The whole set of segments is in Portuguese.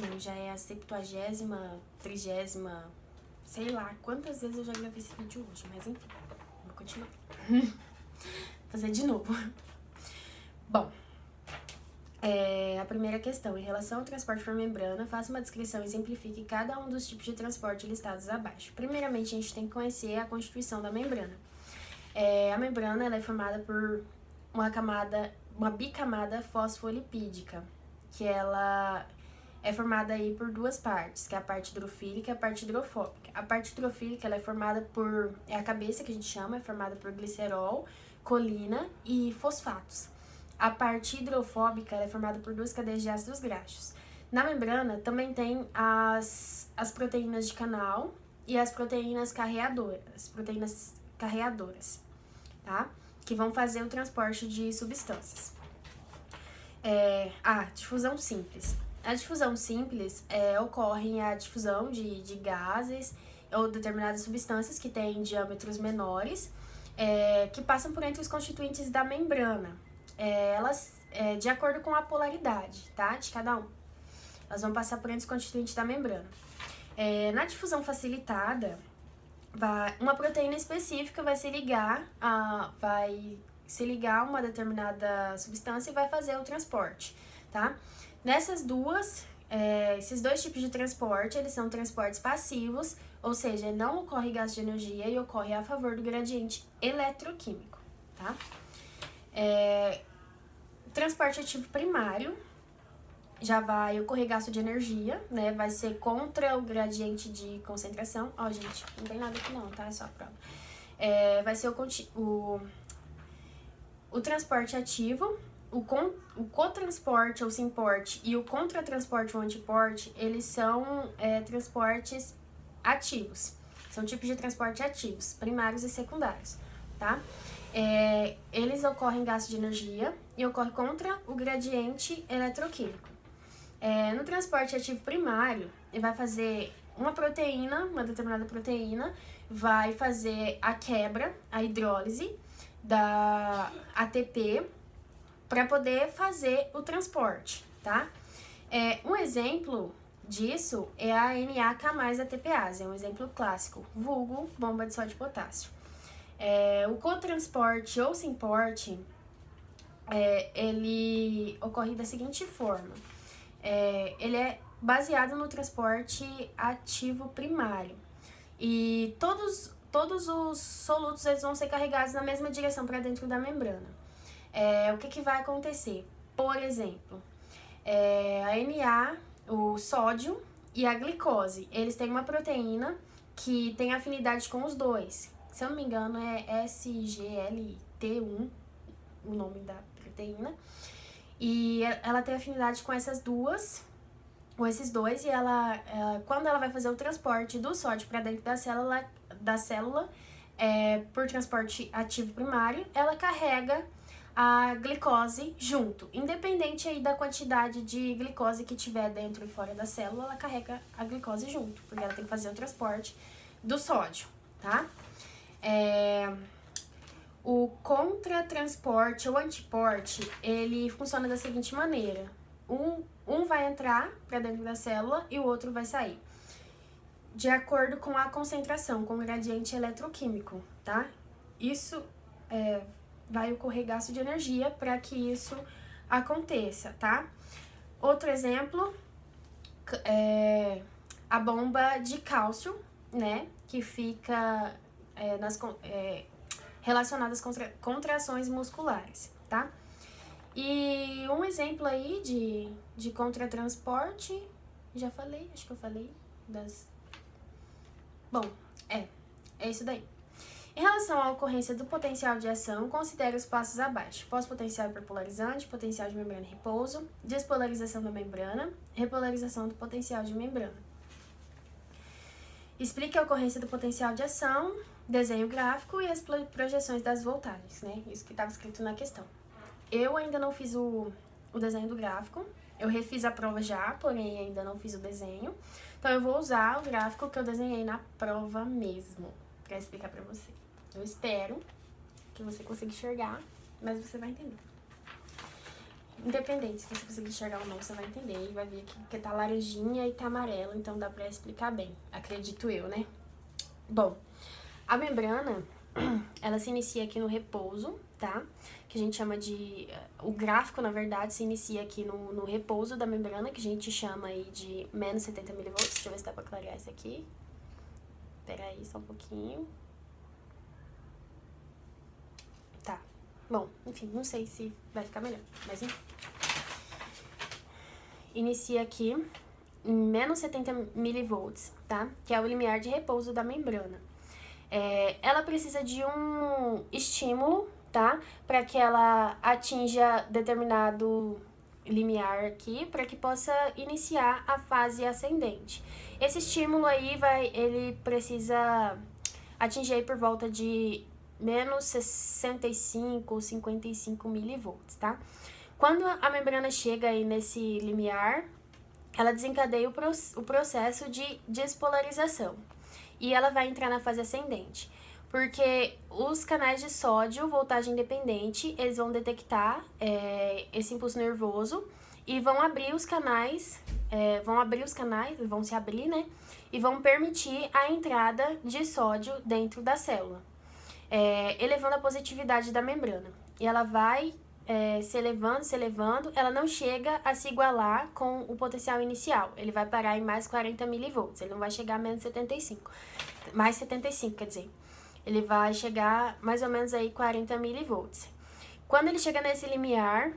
Não, já é a 70ª, 30ª, sei lá quantas vezes eu já gravei esse vídeo hoje, mas enfim, vou continuar. Fazer de novo. Bom, a primeira questão, em relação ao transporte por membrana, faça uma descrição e exemplifique cada um dos tipos de transporte listados abaixo. Primeiramente, a gente tem que conhecer a constituição da membrana. A membrana ela é formada por uma bicamada fosfolipídica, que ela é formada aí por duas partes, que é a parte hidrofílica e a parte hidrofóbica. A parte hidrofílica ela é formada por, a cabeça que a gente chama, é formada por glicerol, colina e fosfatos. A parte hidrofóbica ela é formada por duas cadeias de ácidos graxos. Na membrana também tem as proteínas de canal e as proteínas carreadoras, tá? Que vão fazer o transporte de substâncias. Difusão simples. A difusão simples ocorre a difusão de gases ou determinadas substâncias que têm diâmetros menores, que passam por entre os constituintes da membrana. Elas, de acordo com a polaridade, tá? De cada um. Elas vão passar por entre os constituintes da membrana. Na difusão facilitada, uma proteína específica vai se ligar a uma determinada substância e vai fazer o transporte, tá? Esses dois tipos de transporte, eles são transportes passivos, ou seja, não ocorre gasto de energia e ocorre a favor do gradiente eletroquímico, tá? Transporte ativo primário, já vai ocorrer gasto de energia, né? Vai ser contra o gradiente de concentração. Gente, não tem nada aqui não, tá? É só a prova. Vai ser o transporte ativo, o cotransporte ou simporte e o contratransporte ou antiporte, eles são transportes ativos. São tipos de transporte ativos, primários e secundários, tá? Eles ocorrem gasto de energia e ocorrem contra o gradiente eletroquímico. No transporte ativo primário, ele vai fazer uma determinada proteína, vai fazer a quebra, a hidrólise da ATP para poder fazer o transporte, tá? Um exemplo disso é a NAK+ATPase, é um exemplo clássico, vulgo bomba de sódio e potássio. O cotransporte ou simporte, ele ocorre da seguinte forma. Ele é baseado no transporte ativo primário. E todos os solutos eles vão ser carregados na mesma direção para dentro da membrana. O que vai acontecer? Por exemplo, o sódio e a glicose, eles têm uma proteína que tem afinidade com os dois. Se eu não me engano, é SGLT1, o nome da proteína. E ela tem afinidade com esses dois, e quando ela vai fazer o transporte do sódio para dentro da célula, por transporte ativo primário, ela carrega a glicose junto. Independente aí da quantidade de glicose que tiver dentro e fora da célula, ela carrega a glicose junto, porque ela tem que fazer o transporte do sódio, tá? O contratransporte ou antiporte, ele funciona da seguinte maneira. Um vai entrar para dentro da célula e o outro vai sair. De acordo com a concentração, com o gradiente eletroquímico, tá? Isso vai ocorrer gasto de energia para que isso aconteça, tá? Outro exemplo é a bomba de cálcio, né? Que fica relacionada às contrações musculares, tá? E um exemplo aí de contratransporte, acho que eu falei Bom, é isso daí. Em relação à ocorrência do potencial de ação, considere os passos abaixo. Pós-potencial hiperpolarizante, potencial de membrana e repouso, despolarização da membrana, repolarização do potencial de membrana. Explique a ocorrência do potencial de ação, desenho gráfico e as projeções das voltagens, né? Isso que estava escrito na questão. Eu ainda não fiz o desenho do gráfico, eu refiz a prova já, porém ainda não fiz o desenho. Então, eu vou usar o gráfico que eu desenhei na prova mesmo, para explicar para você. Eu espero que você consiga enxergar, mas você vai entender. independente se você conseguir enxergar ou não, você vai entender e vai ver aqui que tá laranjinha e tá amarelo, então dá pra explicar bem, acredito eu, né? Bom, a membrana, ela se inicia aqui no repouso, tá? Que a gente chama de... O gráfico, na verdade, se inicia aqui no repouso da membrana, que a gente chama aí de menos 70 mV. Deixa eu ver se dá pra clarear isso aqui. Pera aí, só um pouquinho. Tá. Bom, enfim, não sei se vai ficar melhor, mas enfim. Inicia aqui em menos 70 mV, tá? Que é o limiar de repouso da membrana. Ela precisa de um estímulo, tá? Para que ela atinja determinado limiar aqui, para que possa iniciar a fase ascendente. Esse estímulo aí ele precisa atingir aí por volta de menos 65 ou 55 milivolts, tá? Quando a membrana chega aí nesse limiar, ela desencadeia o processo de despolarização. E ela vai entrar na fase ascendente, porque os canais de sódio, voltagem dependente, eles vão detectar esse impulso nervoso e vão abrir os canais, vão se abrir, né? E vão permitir a entrada de sódio dentro da célula, elevando a positividade da membrana. E ela vai se elevando, ela não chega a se igualar com o potencial inicial. Ele vai parar em mais 40 milivolts, ele não vai chegar a menos 75. Mais 75, quer dizer. Ele vai chegar mais ou menos aí 40 milivolts. Quando ele chega nesse limiar,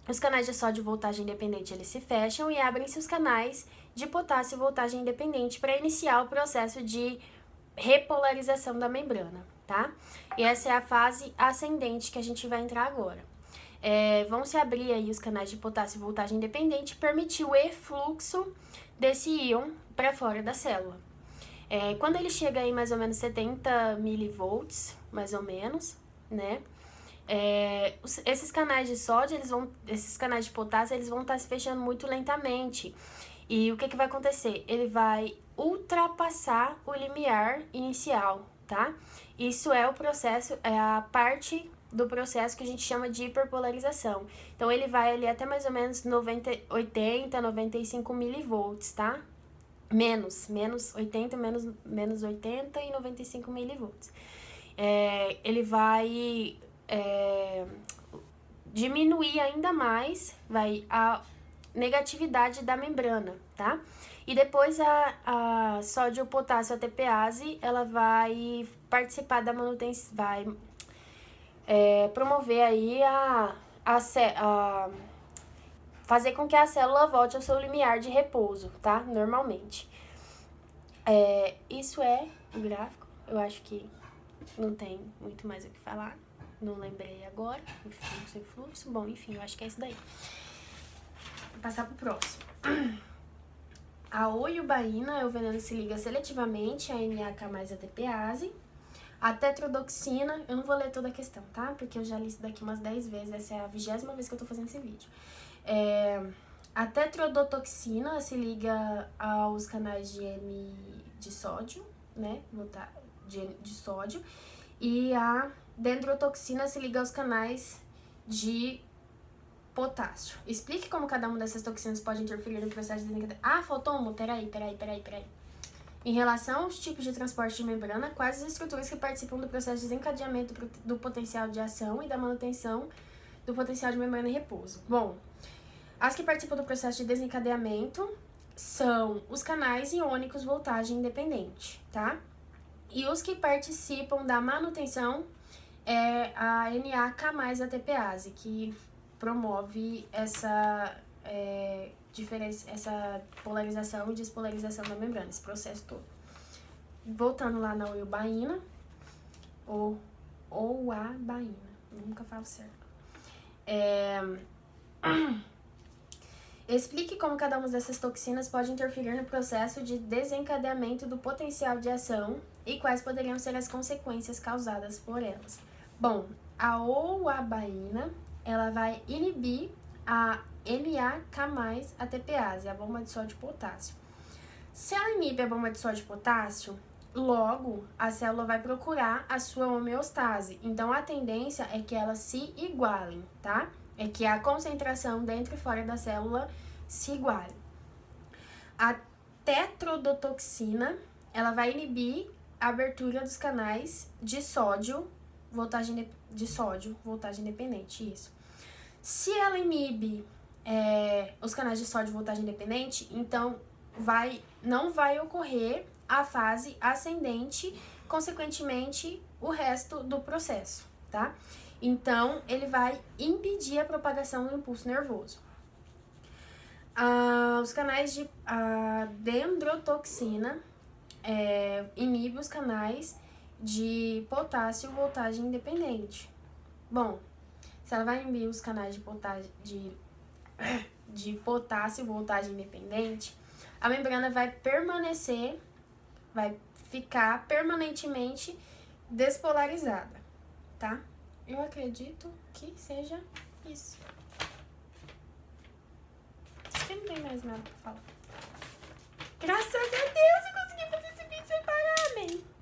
os canais de sódio voltagem independente, eles se fecham e abrem-se os canais de potássio voltagem independente para iniciar o processo de repolarização da membrana, tá? E essa é a fase ascendente que a gente vai entrar agora. Vão se abrir aí os canais de potássio voltagem independente e permitir o efluxo desse íon para fora da célula. Quando ele chega aí mais ou menos 70 milivolts, mais ou menos, né? Esses canais de sódio, esses canais de potássio, eles vão estar se fechando muito lentamente. E o que vai acontecer? Ele vai ultrapassar o limiar inicial, tá? Isso é o processo, é a parte do processo que a gente chama de hiperpolarização. Então, ele vai ali até mais ou menos 80, 95 milivolts, tá? Menos 80, menos 80 e 95 milivolts. Ele vai diminuir ainda mais, a negatividade da membrana, tá? E depois a sódio-potássio ATPase, ela vai participar da manutenção, vai promover aí fazer com que a célula volte ao seu limiar de repouso, tá? Normalmente. Isso é o gráfico. Eu acho que não tem muito mais o que falar. Não lembrei agora. Influxo. Bom, enfim, eu acho que é isso daí. Vou passar pro próximo. A ouiubaína, o veneno se liga seletivamente a NAK mais ATPase. A tetrodotoxina, eu não vou ler toda a questão, tá? Porque eu já li isso daqui umas 10 vezes, essa é a 20ª vez que eu tô fazendo esse vídeo. A tetrodotoxina se liga aos canais de N de sódio, né? De sódio. E a dendrotoxina se liga aos canais de potássio. Explique como cada uma dessas toxinas pode interferir no processo de desencadeamento. Ah, faltou uma. Peraí. Em relação aos tipos de transporte de membrana, quais as estruturas que participam do processo de desencadeamento do potencial de ação e da manutenção do potencial de membrana em repouso? Bom, as que participam do processo de desencadeamento são os canais iônicos voltagem independente, tá? E os que participam da manutenção é a NAK mais ATPase, que promove essa essa polarização e despolarização da membrana, esse processo todo. Voltando lá na ouiubaína, ou ouabaína, nunca falo certo. Explique como cada uma dessas toxinas pode interferir no processo de desencadeamento do potencial de ação e quais poderiam ser as consequências causadas por elas. Bom, a ouabaína, ela vai inibir a NAK mais ATPase, a bomba de sódio e potássio. Se ela inibe a bomba de sódio e potássio, logo a célula vai procurar a sua homeostase. Então, a tendência é que elas se igualem, tá? é que a concentração dentro e fora da célula se iguale. A tetrodotoxina, ela vai inibir a abertura dos canais de sódio, voltagem independente, isso. Se ela inibe os canais de sódio voltagem independente, então não vai ocorrer a fase ascendente, consequentemente, o resto do processo, tá? Então, ele vai impedir a propagação do impulso nervoso. Os canais de dendrotoxina inibe os canais de potássio voltagem independente. Bom, se ela vai inibir os canais de potássio voltagem independente, a membrana vai ficar permanentemente despolarizada, tá? Eu acredito que seja isso. Acho que não tem mais nada pra falar. Graças